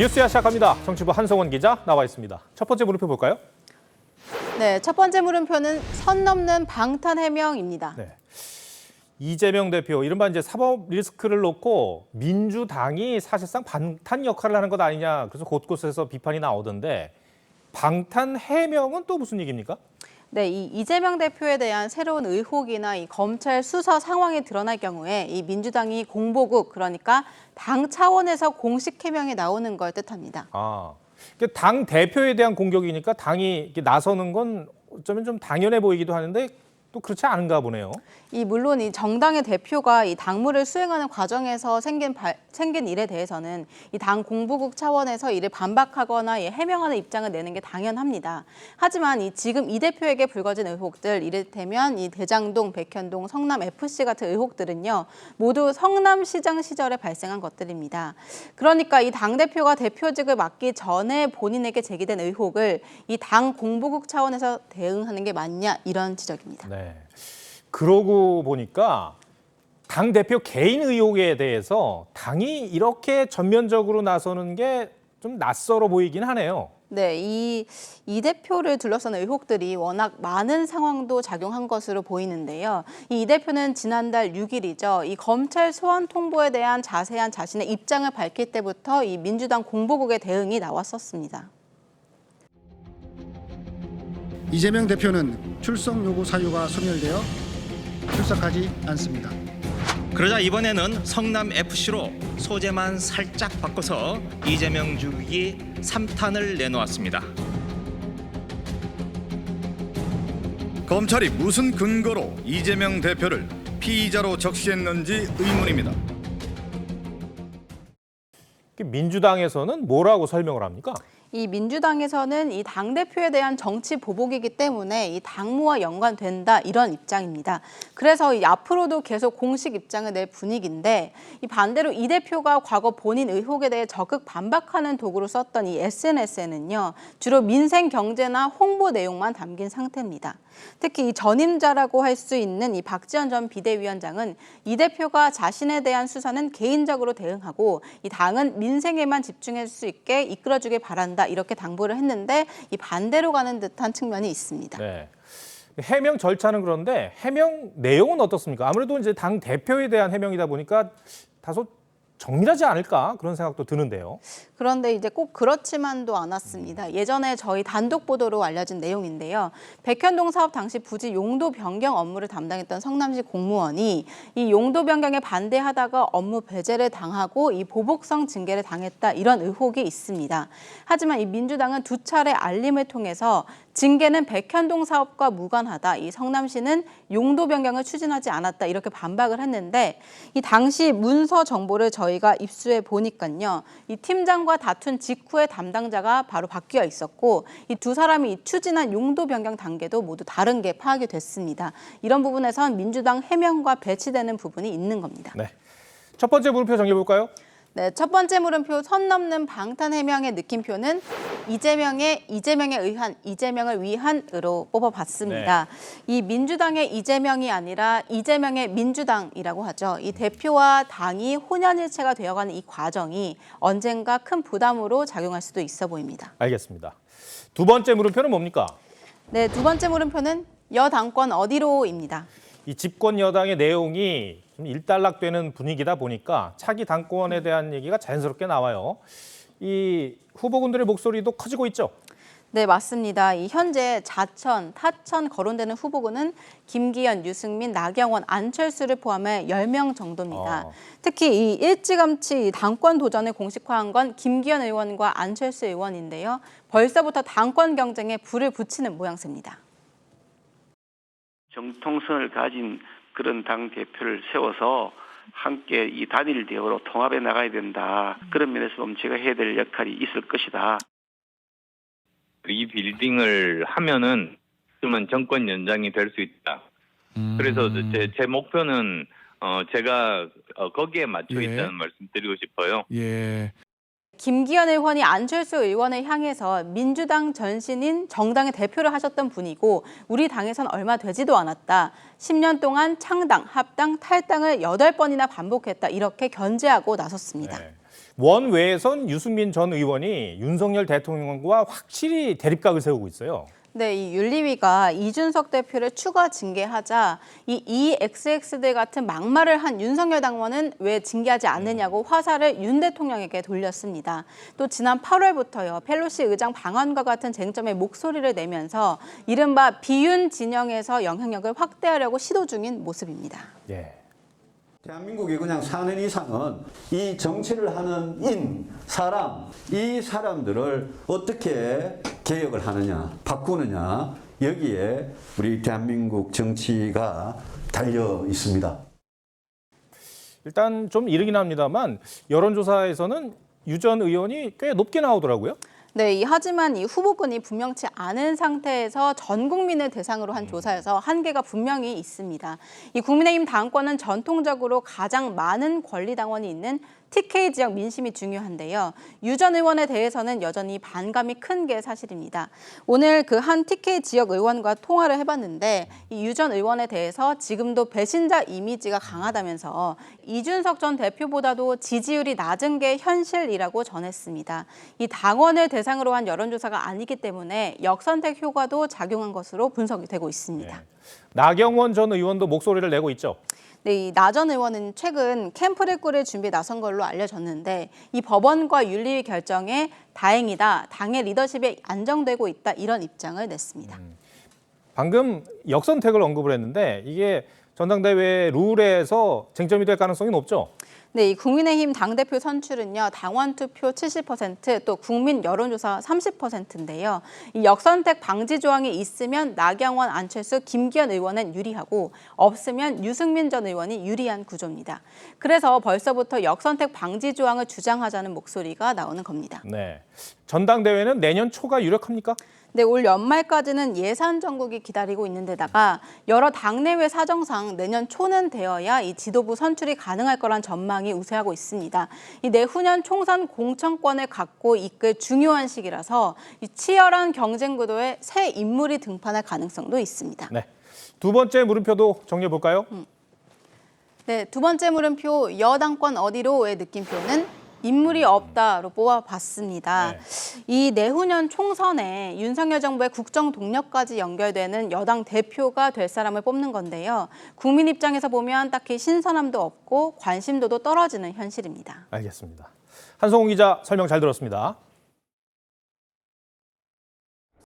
뉴스야 시작합니다. 정치부 한성원 기자 나와 있습니다. 첫 번째 물음표 볼까요? 네, 첫 번째 물음표는 선 넘는 방탄 해명입니다. 네. 이재명 대표, 이른바 이제 사법 리스크를 놓고 민주당이 사실상 방탄 역할을 하는 것 아니냐. 그래서 곳곳에서 비판이 나오던데 방탄 해명은 또 무슨 얘기입니까? 네, 이 이재명 대표에 대한 새로운 의혹이나 이 검찰 수사 상황이 드러날 경우에 이 민주당이 공보국, 그러니까 당 차원에서 공식 해명이 나오는 걸 뜻합니다. 당 대표에 대한 공격이니까 당이 이렇게 나서는 건 어쩌면 좀 당연해 보이기도 하는데 또 그렇지 않은가 보네요. 물론 이 정당의 대표가 이 당무를 수행하는 과정에서 생긴 일에 대해서는 이 당 공보국 차원에서 이를 반박하거나 해명하는 입장을 내는 게 당연합니다. 하지만 지금 이 대표에게 불거진 의혹들, 이를테면 이 대장동, 백현동, 성남 FC 같은 의혹들은요, 모두 성남시장 시절에 발생한 것들입니다. 그러니까 이 당 대표가 대표직을 맡기 전에 본인에게 제기된 의혹을 이 당 공보국 차원에서 대응하는 게 맞냐, 이런 지적입니다. 네. 그러고 보니까 당 대표 개인 의혹에 대해서 당이 이렇게 전면적으로 나서는 게 좀 낯설어 보이긴 하네요. 네, 이 대표를 둘러싼 의혹들이 워낙 많은 상황도 작용한 것으로 보이는데요. 이 대표는 지난달 6일이죠. 이 검찰 소환 통보에 대한 자세한 자신의 입장을 밝힐 때부터 이 민주당 공보국의 대응이 나왔었습니다. 이재명 대표는 출석 요구 사유가 소멸되어 출석하지 않습니다. 그러자 이번에는 성남FC로 소재만 살짝 바꿔서 이재명 주기 3탄을 내놓았습니다. 검찰이 무슨 근거로 이재명 대표를 피의자로 적시했는지 의문입니다. 민주당에서는 뭐라고 설명을 합니까? 이 민주당에서는 이 당대표에 대한 정치 보복이기 때문에 이 당무와 연관된다, 이런 입장입니다. 그래서 앞으로도 계속 공식 입장을 낼 분위기인데, 이 반대로 이 대표가 과거 본인 의혹에 대해 적극 반박하는 도구로 썼던 이 SNS에는요, 주로 민생 경제나 홍보 내용만 담긴 상태입니다. 특히 이 전임자라고 할 수 있는 이 박지원 전 비대위원장은 이 대표가 자신에 대한 수사는 개인적으로 대응하고 이 당은 민생에만 집중할 수 있게 이끌어주길 바란다, 이렇게 당부를 했는데 이 반대로 가는 듯한 측면이 있습니다. 네. 해명 절차는 그런데 해명 내용은 어떻습니까? 아무래도 이제 당 대표에 대한 해명이다 보니까 다소 정밀하지 않을까 그런 생각도 드는데요. 그런데 이제 꼭 그렇지만도 않았습니다. 예전에 저희 단독 보도로 알려진 내용인데요. 백현동 사업 당시 부지 용도 변경 업무를 담당했던 성남시 공무원이 이 용도 변경에 반대하다가 업무 배제를 당하고 이 보복성 징계를 당했다, 이런 의혹이 있습니다. 하지만 이 민주당은 두 차례 알림을 통해서 징계는 백현동 사업과 무관하다, 이 성남시는 용도 변경을 추진하지 않았다, 이렇게 반박을 했는데, 이 당시 문서 정보를 저희가 입수해 보니까요, 이 팀장과 다툰 직후에 담당자가 바로 바뀌어 있었고, 이 두 사람이 추진한 용도 변경 단계도 모두 다른 게 파악이 됐습니다. 이런 부분에선 민주당 해명과 배치되는 부분이 있는 겁니다. 네. 첫 번째 물음표 정리해 볼까요? 네, 첫 번째 물음표 선 넘는 방탄 해명의 느낌표는 이재명을 위한으로 뽑아봤습니다. 네. 이 민주당의 이재명이 아니라 이재명의 민주당이라고 하죠. 이 대표와 당이 혼연일체가 되어가는 이 과정이 언젠가 큰 부담으로 작용할 수도 있어 보입니다. 알겠습니다. 두 번째 물음표는 뭡니까? 네, 두 번째 물음표는 여당권 어디로입니다. 이 집권 여당의 내용이 좀 일단락되는 분위기다 보니까 차기 당권에 대한 얘기가 자연스럽게 나와요. 이 후보군들의 목소리도 커지고 있죠? 네, 맞습니다. 현재 자천, 타천 거론되는 후보군은 김기현, 유승민, 나경원, 안철수를 포함해 10명 정도입니다. 특히 일찌감치 당권 도전을 공식화한 건 김기현 의원과 안철수 의원인데요. 벌써부터 당권 경쟁에 불을 붙이는 모양새입니다. 정통성을 가진 그런 당 대표를 세워서 함께 이 단일 대우로 통합해 나가야 된다. 그런 면에서 보면 제가 해야 될 역할이 있을 것이다. 이 빌딩을 하면은 그러면 정권 연장이 될 수 있다. 그래서 제 목표는 제가 거기에 맞춰 있다는 말씀 드리고 싶어요. 예. 김기현 의원이 안철수 의원을 향해서 민주당 전신인 정당의 대표를 하셨던 분이고 우리 당에선 얼마 되지도 않았다. 10년 동안 창당, 합당, 탈당을 8번이나 반복했다. 이렇게 견제하고 나섰습니다. 네. 원외에선 유승민 전 의원이 윤석열 대통령과 확실히 대립각을 세우고 있어요. 네, 이 윤리위가 이준석 대표를 추가 징계하자 이 EXX들 같은 막말을 한 윤석열 당원은 왜 징계하지 않느냐고 화살을 윤 대통령에게 돌렸습니다. 또 지난 8월부터요, 펠로시 의장 방한과 같은 쟁점에 목소리를 내면서 이른바 비윤 진영에서 영향력을 확대하려고 시도 중인 모습입니다. 예. 대한민국이 그냥 사는 이상은 이 정치를 하는 사람, 이 사람들을 어떻게 개혁을 하느냐, 바꾸느냐, 여기에 우리 대한민국 정치가 달려 있습니다. 일단 좀 이르긴 합니다만 여론조사에서는 유 전 의원이 꽤 높게 나오더라고요. 네, 하지만 이 후보군이 분명치 않은 상태에서 전 국민을 대상으로 한 조사여서 한계가 분명히 있습니다. 이 국민의힘 당권은 전통적으로 가장 많은 권리당원이 있는 TK 지역 민심이 중요한데요. 유 전 의원에 대해서는 여전히 반감이 큰 게 사실입니다. 오늘 그 한 TK 지역 의원과 통화를 해봤는데 이 유 전 의원에 대해서 지금도 배신자 이미지가 강하다면서 이준석 전 대표보다도 지지율이 낮은 게 현실이라고 전했습니다. 이 당원을 대상으로 한 여론조사가 아니기 때문에 역선택 효과도 작용한 것으로 분석이 되고 있습니다. 네. 나경원 전 의원도 목소리를 내고 있죠. 네, 이 나 전 의원은 최근 캠프를 꾸릴 준비에 나선 걸로 알려졌는데 이 법원과 윤리위 결정에 다행이다, 당의 리더십이 안정되고 있다 이런 입장을 냈습니다. 방금 역선택을 언급을 했는데 이게 전당대회 룰에서 쟁점이 될 가능성이 높죠? 네, 이 국민의힘 당대표 선출은요, 당원 투표 70%, 또 국민 여론조사 30%인데요. 이 역선택 방지 조항이 있으면 나경원, 안철수, 김기현 의원은 유리하고 없으면 유승민 전 의원이 유리한 구조입니다. 그래서 벌써부터 역선택 방지 조항을 주장하자는 목소리가 나오는 겁니다. 네. 전당대회는 내년 초가 유력합니까? 네, 올 연말까지는 예산 정국이 기다리고 있는 데다가 여러 당내외 사정상 내년 초는 되어야 이 지도부 선출이 가능할 거란 전망이 우세하고 있습니다. 이 내후년 총선 공천권을 갖고 이끌 중요한 시기라서 이 치열한 경쟁 구도에 새 인물이 등판할 가능성도 있습니다. 네. 두 번째 물음표도 정리해 볼까요? 네, 두 번째 물음표 여당권 어디로의 느낌표는 인물이 없다로 뽑아봤습니다. 네. 이 내후년 총선에 윤석열 정부의 국정 동력까지 연결되는 여당 대표가 될 사람을 뽑는 건데요. 국민 입장에서 보면 딱히 신선함도 없고 관심도도 떨어지는 현실입니다. 알겠습니다. 한성훈 기자 설명 잘 들었습니다.